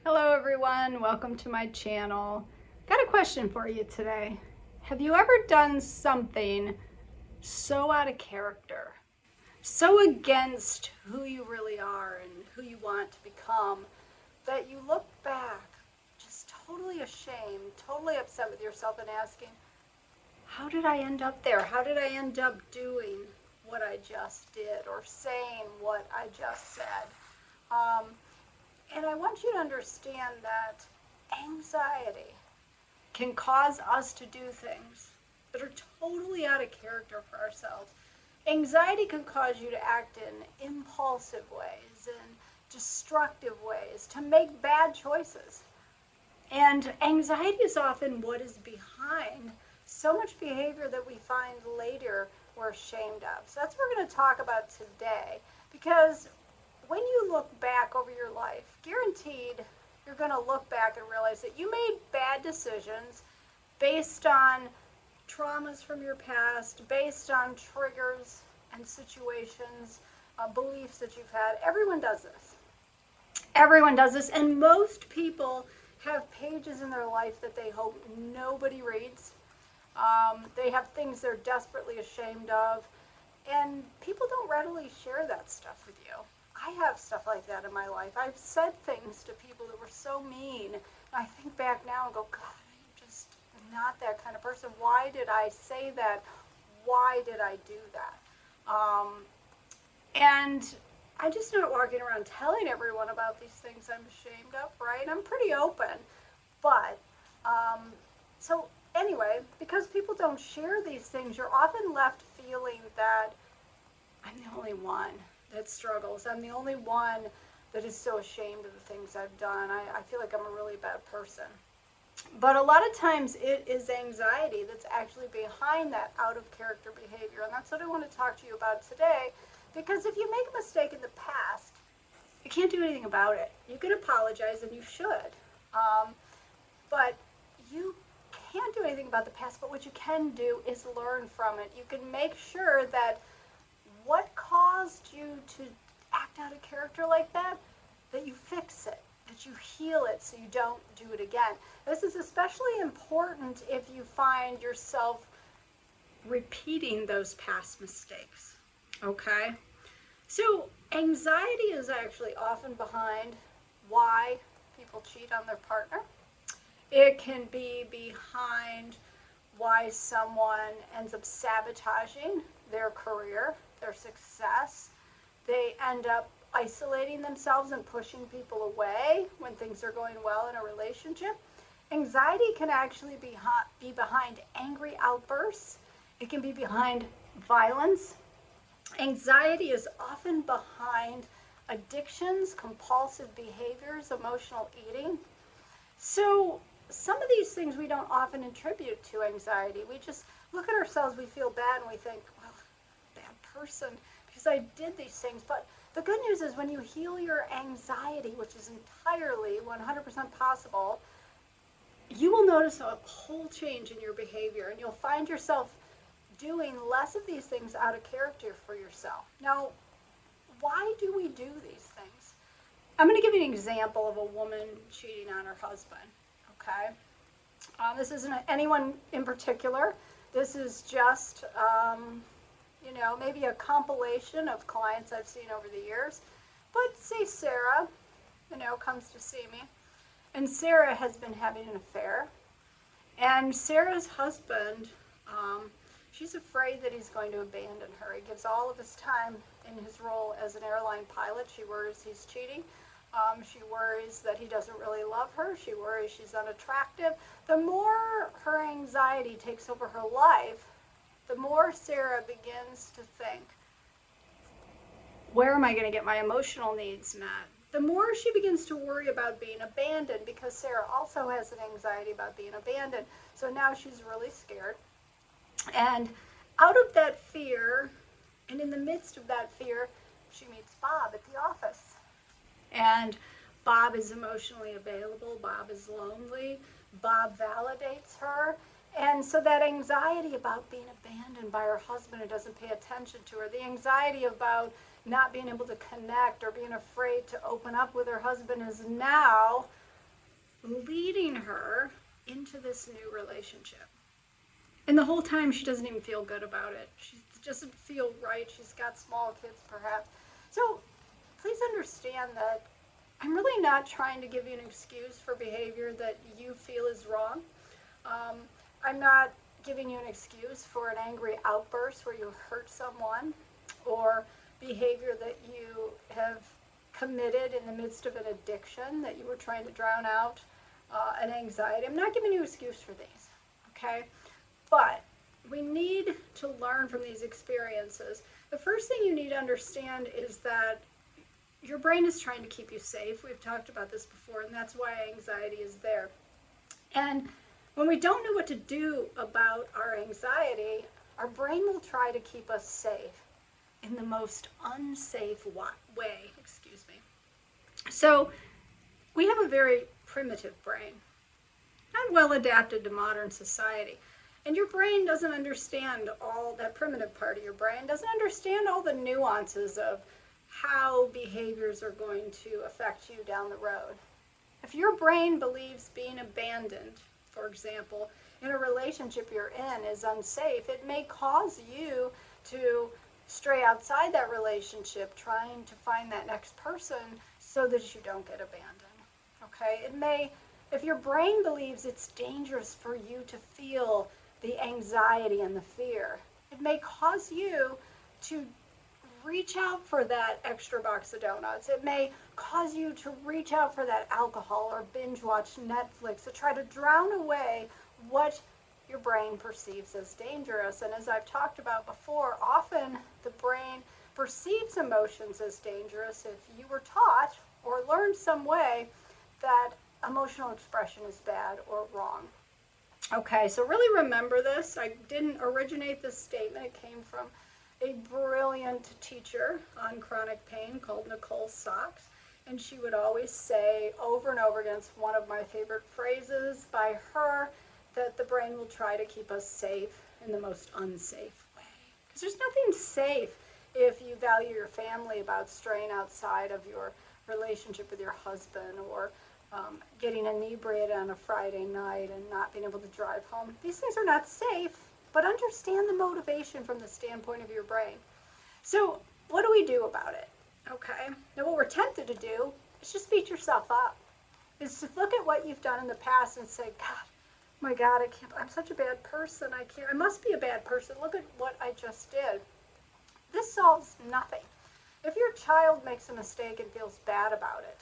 Hello everyone, welcome to my channel. Got a question for you today. Have you ever done something so out of character, so against who you really are and who you want to become, that you look back just totally ashamed, totally upset with yourself and asking, how did I end up there? How did I end up doing what I just did or saying what I just said? And I want you to understand that anxiety can cause us to do things that are totally out of character for ourselves. Anxiety can cause you to act in impulsive ways, in destructive ways, to make bad choices. And anxiety is often what is behind so much behavior that we find later we're ashamed of. So that's what we're going to talk about today, because when you look back over your life, guaranteed you're going to look back and realize that you made bad decisions based on traumas from your past, based on triggers and situations, beliefs that you've had. Everyone does this. Everyone does this, and most people have pages in their life that they hope nobody reads. They have things they're desperately ashamed of, and people don't readily share that stuff with you. I have stuff like that in my life. I've said things to people that were so mean. And I think back now and go, God, I'm just not that kind of person. Why did I say that? Why did I do that? And I'm just not walking around telling everyone about these things I'm ashamed of, right? I'm pretty open. But, so anyway, because people don't share these things, you're often left feeling that I'm the only one that struggles. I'm the only one that is so ashamed of the things I've done. I feel like I'm a really bad person. But a lot of times it is anxiety that's actually behind that out of character behavior. And that's what I want to talk to you about today. Because if you make a mistake in the past, you can't do anything about it. You can apologize, and you should. But you can't do anything about the past. But what you can do is learn from it. You can make sure that what caused you to act out of character like that you fix it, that you heal it so you don't do it again. This is especially important if you find yourself repeating those past mistakes, okay? So anxiety is actually often behind why people cheat on their partner. It can be behind why someone ends up sabotaging their career, their success. They end up isolating themselves and pushing people away when things are going well in a relationship. Anxiety can actually be behind angry outbursts. It can be behind violence. Anxiety is often behind addictions, compulsive behaviors, emotional eating. So some of these things we don't often attribute to anxiety. We just look at ourselves, we feel bad, and we think, well, bad person, because I did these things. But the good news is when you heal your anxiety, which is entirely 100% possible, you will notice a whole change in your behavior, and you'll find yourself doing less of these things out of character for yourself. Now, why do we do these things? I'm going to give you an example of a woman cheating on her husband, okay? This isn't anyone in particular. This is just, maybe a compilation of clients I've seen over the years. But say Sarah, comes to see me. And Sarah has been having an affair. And Sarah's husband, she's afraid that he's going to abandon her. He gives all of his time in his role as an airline pilot. She worries he's cheating. She worries that he doesn't really love her. She worries she's unattractive. The more her anxiety takes over her life, the more Sarah begins to think, where am I going to get my emotional needs met? The more she begins to worry about being abandoned, because Sarah also has an anxiety about being abandoned. So now she's really scared. And out of that fear, and in the midst of that fear, she meets Bob at the office. And Bob is emotionally available. Bob is lonely. Bob validates her. And so that anxiety about being abandoned by her husband who doesn't pay attention to her, the anxiety about not being able to connect or being afraid to open up with her husband is now leading her into this new relationship. And the whole time she doesn't even feel good about it. She doesn't feel right. She's got small kids perhaps. So please understand that I'm really not trying to give you an excuse for behavior that you feel is wrong. I'm not giving you an excuse for an angry outburst where you hurt someone or behavior that you have committed in the midst of an addiction that you were trying to drown out an anxiety. I'm not giving you an excuse for these, okay? But we need to learn from these experiences. The first thing you need to understand is that your brain is trying to keep you safe. We've talked about this before, and that's why anxiety is there. And when we don't know what to do about our anxiety, our brain will try to keep us safe in the most unsafe way. So we have a very primitive brain, not well adapted to modern society. And your brain doesn't understand all that primitive part of your brain, doesn't understand all the nuances of how behaviors are going to affect you down the road. If your brain believes being abandoned, for example, in a relationship you're in is unsafe, it may cause you to stray outside that relationship trying to find that next person so that you don't get abandoned. Okay? It may, if your brain believes it's dangerous for you to feel the anxiety and the fear, it may cause you to reach out for that extra box of donuts. It may cause you to reach out for that alcohol or binge watch Netflix to try to drown away what your brain perceives as dangerous. And as I've talked about before, often the brain perceives emotions as dangerous if you were taught or learned some way that emotional expression is bad or wrong. Okay, so really remember this. I didn't originate this statement. It came from a brilliant teacher on chronic pain called Nicole Sachs. And she would always say over and over again, it's one of my favorite phrases by her, that the brain will try to keep us safe in the most unsafe way. Because there's nothing safe if you value your family about straying outside of your relationship with your husband or getting inebriated on a Friday night and not being able to drive home. These things are not safe, but understand the motivation from the standpoint of your brain. So what do we do about it? Okay, now what we're tempted to do is just beat yourself up. Is to look at what you've done in the past and say, God, my God, I'm such a bad person. I must be a bad person. Look at what I just did. This solves nothing. If your child makes a mistake and feels bad about it,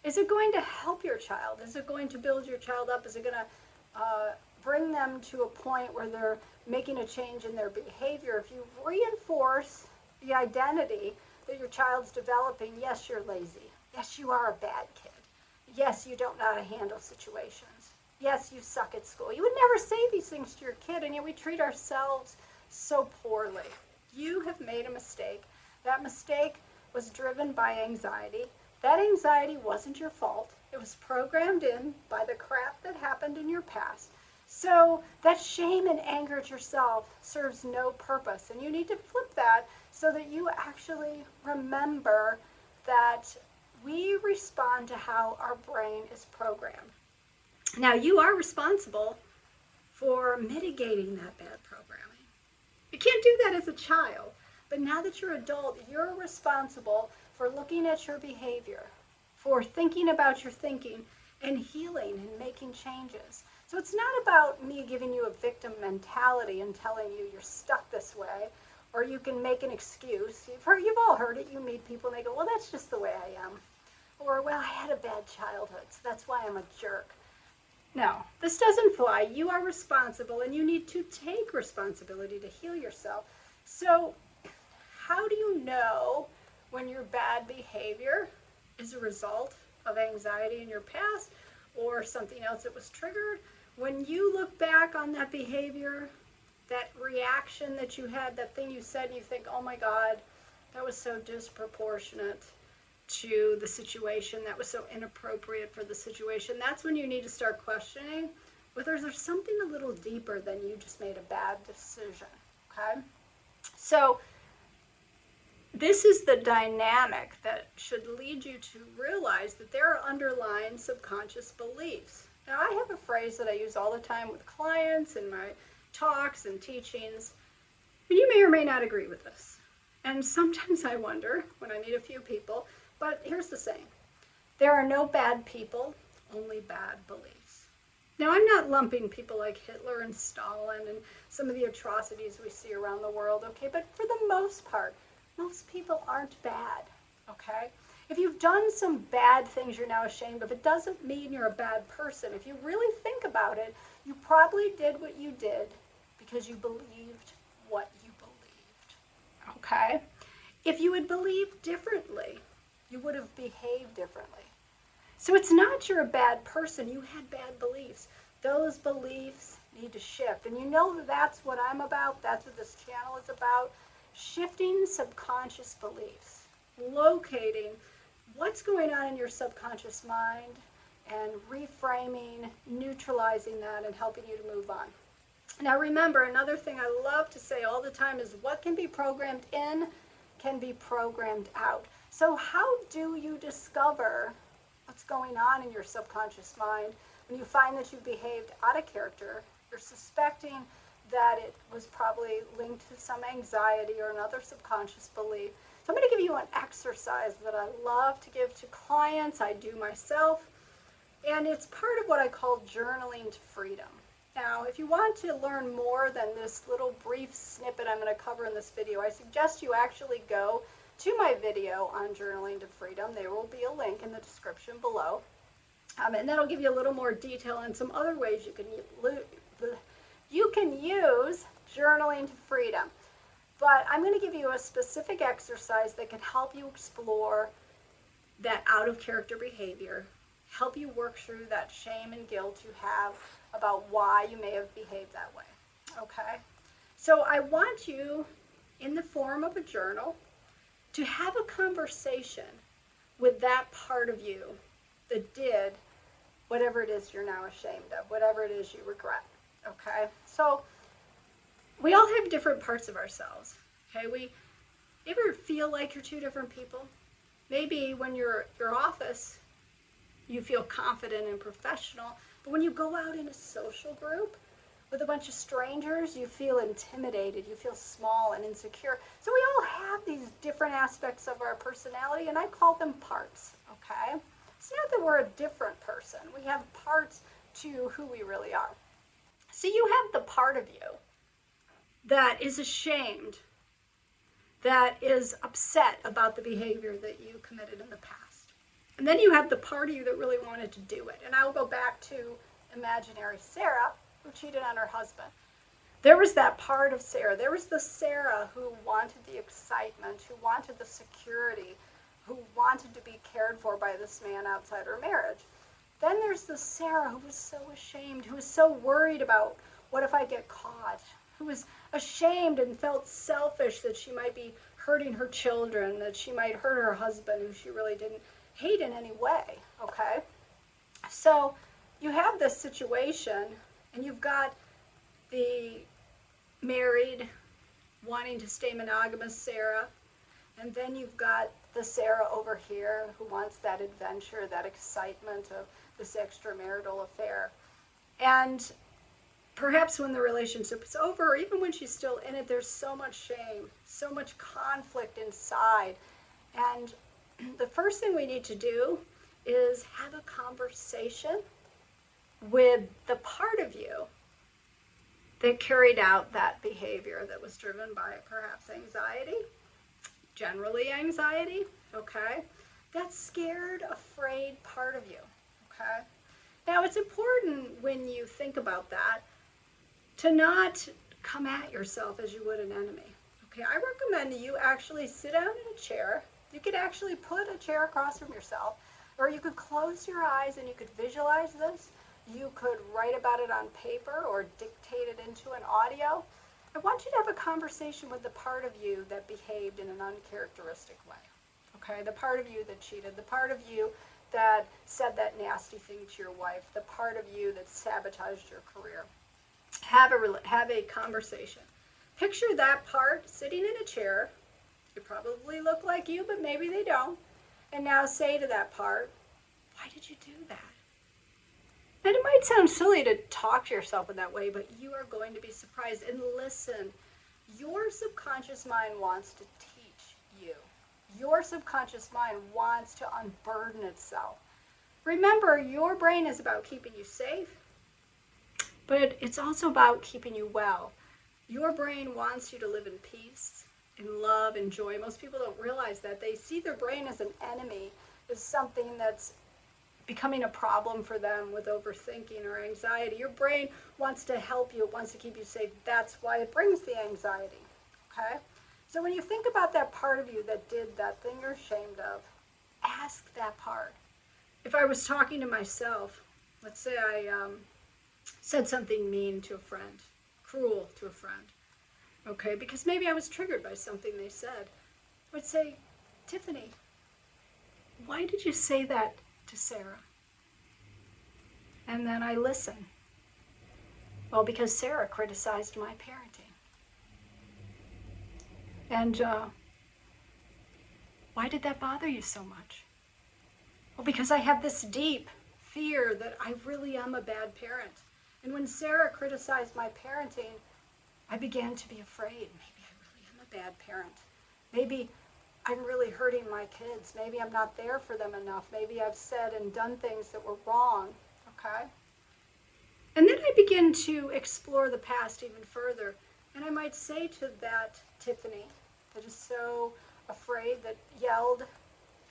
is it going to help your child? Is it going to build your child up? Is it going to bring them to a point where they're making a change in their behavior? If you reinforce the identity that your child's developing, yes, you're lazy. Yes, you are a bad kid. Yes, you don't know how to handle situations. Yes, you suck at school. You would never say these things to your kid, and yet we treat ourselves so poorly. You have made a mistake. That mistake was driven by anxiety. That anxiety wasn't your fault. It was programmed in by the crap that happened in your past. So that shame and anger at yourself serves no purpose. And you need to flip that so that you actually remember that we respond to how our brain is programmed. Now, you are responsible for mitigating that bad programming. You can't do that as a child. But now that you're an adult, you're responsible for looking at your behavior, for thinking about your thinking, and healing and making changes. So it's not about me giving you a victim mentality and telling you you're stuck this way, or you can make an excuse. You've all heard it. You meet people and they go, well, that's just the way I am. Or, well, I had a bad childhood, so that's why I'm a jerk. No, this doesn't fly. You are responsible, and you need to take responsibility to heal yourself. So how do you know when your bad behavior is a result of anxiety in your past or something else that was triggered? When you look back on that behavior, that reaction that you had, that thing you said, and you think, oh my God, that was so disproportionate to the situation, that was so inappropriate for the situation, that's when you need to start questioning whether there's something a little deeper than you just made a bad decision, okay? So this is the dynamic that should lead you to realize that there are underlying subconscious beliefs. Now, I have a phrase that I use all the time with clients in my talks and teachings, and you may or may not agree with this. And sometimes I wonder when I meet a few people, but here's the saying: there are no bad people, only bad beliefs. Now, I'm not lumping people like Hitler and Stalin and some of the atrocities we see around the world, okay? But for the most part, most people aren't bad, okay? If you've done some bad things you're now ashamed of, it doesn't mean you're a bad person. If you really think about it, you probably did what you did because you believed what you believed, okay? If you had believed differently, you would have behaved differently. So it's not you're a bad person, you had bad beliefs. Those beliefs need to shift. And you know that's what I'm about, that's what this channel is about. Shifting subconscious beliefs, locating what's going on in your subconscious mind and reframing, neutralizing that and helping you to move on. Now remember, another thing I love to say all the time is what can be programmed in can be programmed out. So how do you discover what's going on in your subconscious mind when you find that you've behaved out of character? You're suspecting that it was probably linked to some anxiety or another subconscious belief. So I'm going to give you an exercise that I love to give to clients, I do myself, and it's part of what I call journaling to freedom. Now, if you want to learn more than this little brief snippet I'm going to cover in this video, I suggest you actually go to my video on journaling to freedom. There will be a link in the description below, and that'll give you a little more detail and some other ways you can use journaling to freedom. But I'm going to give you a specific exercise that can help you explore that out of character behavior, help you work through that shame and guilt you have about why you may have behaved that way. Okay? So I want you, in the form of a journal, to have a conversation with that part of you that did whatever it is you're now ashamed of, whatever it is you regret. Okay? So we all have different parts of ourselves. Okay? You ever feel like you're two different people? Maybe when you're at your office, you feel confident and professional, but when you go out in a social group with a bunch of strangers, you feel intimidated, you feel small and insecure. So we all have these different aspects of our personality, and I call them parts, okay? It's not that we're a different person. We have parts to who we really are. So you have the part of you that is ashamed, that is upset about the behavior that you committed in the past. And then you have the part of you that really wanted to do it. And I will go back to imaginary Sarah, who cheated on her husband. There was that part of Sarah. There was the Sarah who wanted the excitement, who wanted the security, who wanted to be cared for by this man outside her marriage. Then there's the Sarah who was so ashamed, who was so worried about what if I get caught, who was ashamed and felt selfish that she might be hurting her children, that she might hurt her husband, who she really didn't hate in any way, okay? So you have this situation, and you've got the married, wanting to stay monogamous Sarah, and then you've got the Sarah over here who wants that adventure, that excitement of this extramarital affair. And perhaps when the relationship is over, or even when she's still in it, there's so much shame, so much conflict inside. And the first thing we need to do is have a conversation with the part of you that carried out that behavior that was driven by perhaps anxiety, generally anxiety, okay? That scared, afraid part of you, okay? Now, it's important when you think about that to not come at yourself as you would an enemy, okay? I recommend that you actually sit down in a chair. You could actually put a chair across from yourself, or you could close your eyes and you could visualize this. You could write about it on paper or dictate it into an audio. I want you to have a conversation with the part of you that behaved in an uncharacteristic way, okay? The part of you that cheated, the part of you that said that nasty thing to your wife, the part of you that sabotaged your career. Have a conversation. Picture that part sitting in a chair, They probably look like you, but maybe they don't. And now say to that part, why did you do that? And it might sound silly to talk to yourself in that way, but you are going to be surprised. And listen, your subconscious mind wants to teach you. Your subconscious mind wants to unburden itself. Remember, your brain is about keeping you safe, but it's also about keeping you well. Your brain wants you to live in peace, in love, and joy. Most people don't realize that. They see their brain as an enemy, as something that's becoming a problem for them with overthinking or anxiety. Your brain wants to help you. It wants to keep you safe. That's why it brings the anxiety. Okay? So when you think about that part of you that did that thing you're ashamed of, ask that part. If I was talking to myself, let's say I said something mean to a friend, cruel to a friend, okay, because maybe I was triggered by something they said, I would say, Tiffani, why did you say that to Sarah? And then I listen. Well, because Sarah criticized my parenting. And why did that bother you so much? Well, because I have this deep fear that I really am a bad parent. And when Sarah criticized my parenting, I began to be afraid. Maybe I really am a bad parent. Maybe I'm really hurting my kids. Maybe I'm not there for them enough. Maybe I've said and done things that were wrong, okay? And then I begin to explore the past even further. And I might say to that Tiffani that is so afraid, that yelled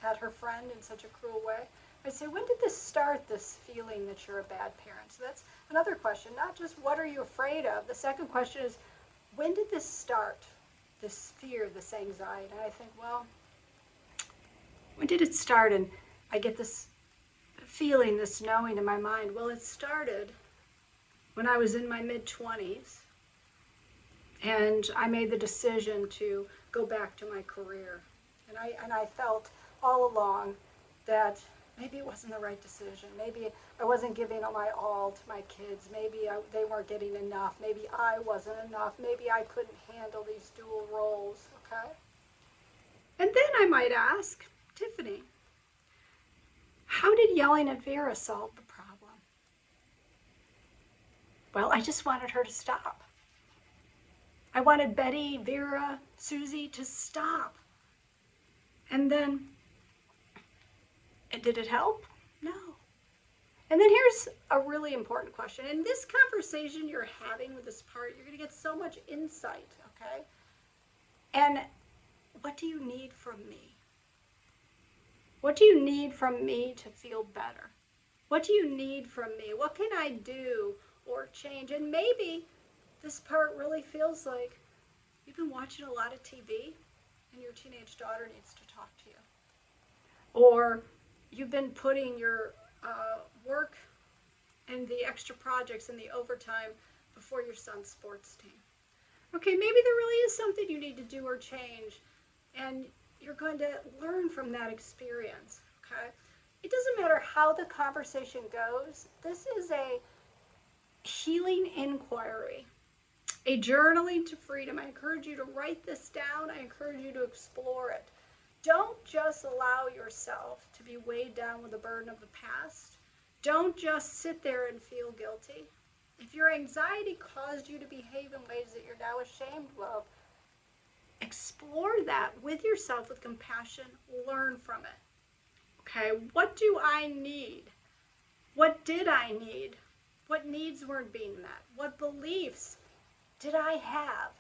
at her friend in such a cruel way, I'd say, when did this start, this feeling that you're a bad parent? So that's another question, not just what are you afraid of? The second question is, when did this start, this fear, this anxiety? And I think, well, when did it start? And I get this feeling, this knowing in my mind, well, it started when I was in my mid-20s, and I made the decision to go back to my career. And I felt all along that maybe it wasn't the right decision. Maybe I wasn't giving my all to my kids. Maybe they weren't getting enough. Maybe I wasn't enough. Maybe I couldn't handle these dual roles, okay? And then I might ask, Tiffani, how did yelling at Vera solve the problem? Well, I just wanted her to stop. I wanted Betty, Vera, Susie to stop. And then, and did it help? No. And then here's a really important question. In this conversation you're having with this part, you're going to get so much insight, okay? And what do you need from me? What do you need from me to feel better? What do you need from me? What can I do or change? And maybe this part really feels like you've been watching a lot of TV and your teenage daughter needs to talk to you. Or you've been putting your work and the extra projects and the overtime before your son's sports team. Okay, maybe there really is something you need to do or change, and you're going to learn from that experience, okay? It doesn't matter how the conversation goes. This is a healing inquiry, a journaling to freedom. I encourage you to write this down. I encourage you to explore it. Don't just allow yourself to be weighed down with the burden of the past. Don't just sit there and feel guilty. If your anxiety caused you to behave in ways that you're now ashamed of, explore that with yourself with compassion. Learn from it. Okay, what do I need? What did I need? What needs weren't being met? What beliefs did I have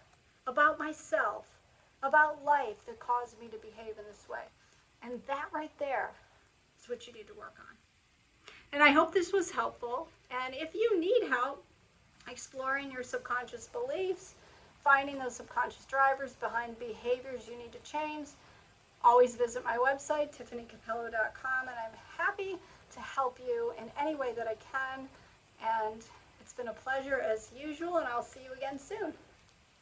about myself, about life, that caused me to behave in this way? And that right there is what you need to work on. And I hope this was helpful. And if you need help exploring your subconscious beliefs, finding those subconscious drivers behind behaviors you need to change, always visit my website, tiffanicappello.com, and I'm happy to help you in any way that I can. And it's been a pleasure as usual, and I'll see you again soon.